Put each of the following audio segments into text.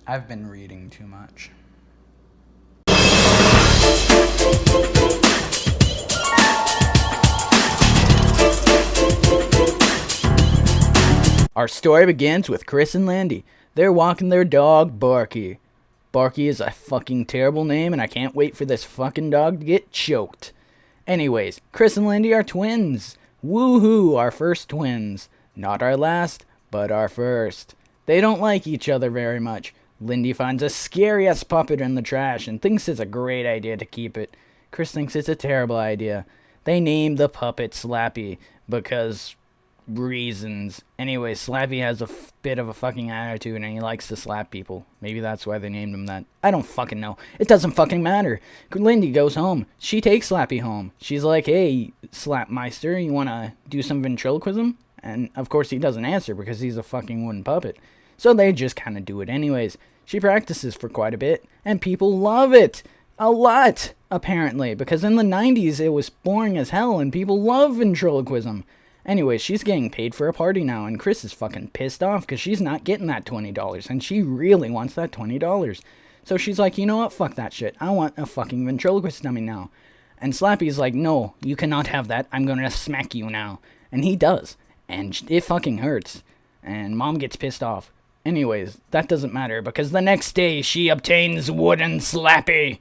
I've been reading too much. Our story begins with Chris and Landy. They're walking their dog, Barky. Barky is a fucking terrible name, and I can't wait for this fucking dog to get choked. Anyways, Chris and Landy are twins. Woohoo, our first twins. Not our last, but our first. They don't like each other very much. Lindy finds a scary-ass puppet in the trash and thinks it's a great idea to keep it. Chris thinks it's a terrible idea. They name the puppet Slappy because reasons. Anyway, Slappy has a bit of a fucking attitude and he likes to slap people. Maybe that's why they named him that. I don't fucking know. It doesn't fucking matter. Lindy goes home. She takes Slappy home. She's like, hey, Slapmeister, you want to do some ventriloquism? And of course he doesn't answer because he's a fucking wooden puppet. So they just kind of do it anyways. She practices for quite a bit and people love it. A lot, apparently, because in the 90s it was boring as hell and people love ventriloquism. Anyway, she's getting paid for a party now, and Chris is fucking pissed off because she's not getting that $20, and she really wants that $20. So she's like, you know what, fuck that shit. I want a fucking ventriloquist dummy now. And Slappy's like, no, you cannot have that. I'm gonna smack you now. And he does. And it fucking hurts. And Mom gets pissed off. Anyways, that doesn't matter, because the next day she obtains Wooden Slappy.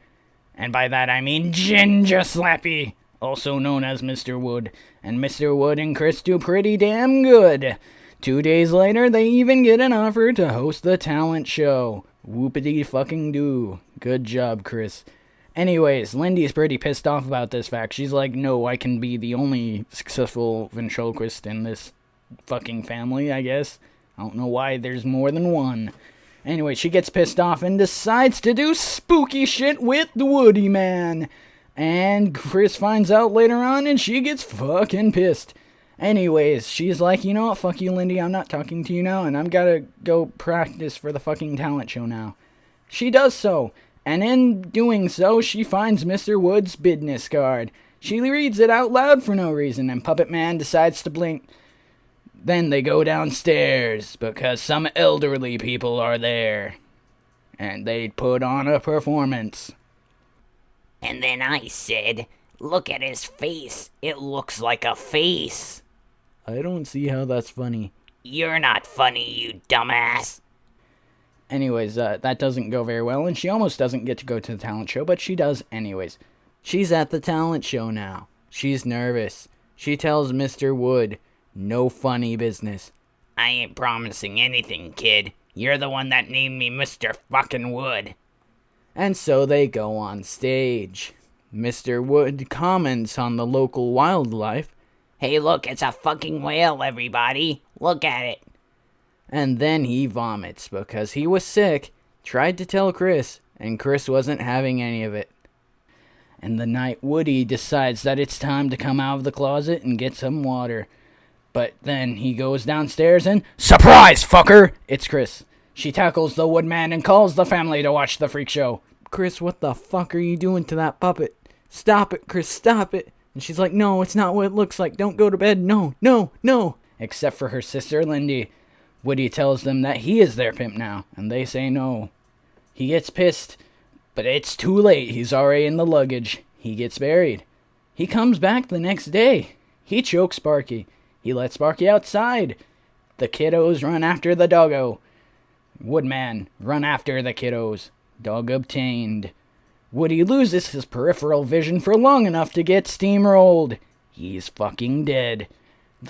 And by that I mean Ginger Slappy, also known as Mr. Wood. And Mr. Wood and Chris do pretty damn good. 2 days later, they even get an offer to host the talent show. Whoopity fucking do. Good job, Chris. Anyways, Lindy's pretty pissed off about this fact. She's like, no, I can be the only successful ventriloquist in this fucking family, I guess. I don't know why there's more than one. Anyway, she gets pissed off and decides to do spooky shit with the Woody Man. And Chris finds out later on and she gets fucking pissed. Anyways, she's like, you know what, fuck you, Lindy, I'm not talking to you now, and I'm gotta go practice for the fucking talent show now. She does so, and in doing so, she finds Mr. Wood's business card. She reads it out loud for no reason, and Puppet Man decides to blink. Then they go downstairs, because some elderly people are there. And they put on a performance. And then I said, look at his face. It looks like a face. I don't see how that's funny. You're not funny, you dumbass. Anyways, that doesn't go very well, and she almost doesn't get to go to the talent show, but she does anyways. She's at the talent show now. She's nervous. She tells Mr. Wood, no funny business. I ain't promising anything, kid. You're the one that named me Mr. fucking Wood. And so they go on stage. Mr. Wood comments on the local wildlife. Hey, look, it's a fucking whale, everybody. Look at it. And then he vomits because he was sick, tried to tell Chris, and Chris wasn't having any of it. And the night Woody decides that it's time to come out of the closet and get some water. But then he goes downstairs and, surprise, fucker! It's Chris. She tackles the Woodman and calls the family to watch the freak show. Chris, what the fuck are you doing to that puppet? Stop it, Chris, stop it. And she's like, no, it's not what it looks like. Don't go to bed. No, no, no. Except for her sister, Lindy. Woody tells them that he is their pimp now, and they say no. He gets pissed, but it's too late. He's already in the luggage. He gets buried. He comes back the next day. He chokes Sparky. He lets Sparky outside. The kiddos run after the doggo. Woodman, run after the kiddos. Dog obtained. Woody loses his peripheral vision for long enough to get steamrolled. He's fucking dead.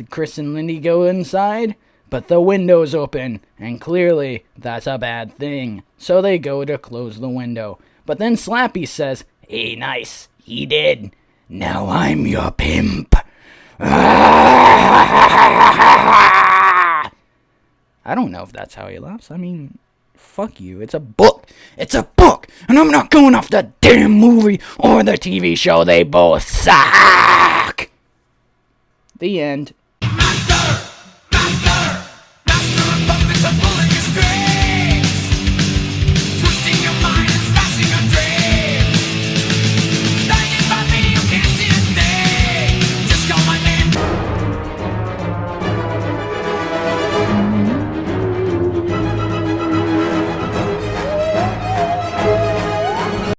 Chris and Lindy go inside, but the window's open, and clearly that's a bad thing. So they go to close the window. But then Slappy says, hey, nice, he did. Now I'm your pimp. I don't know if that's how he laughs. I mean, fuck you. It's a book. It's a book. And I'm not going off the damn movie or the TV show. They both suck. The end.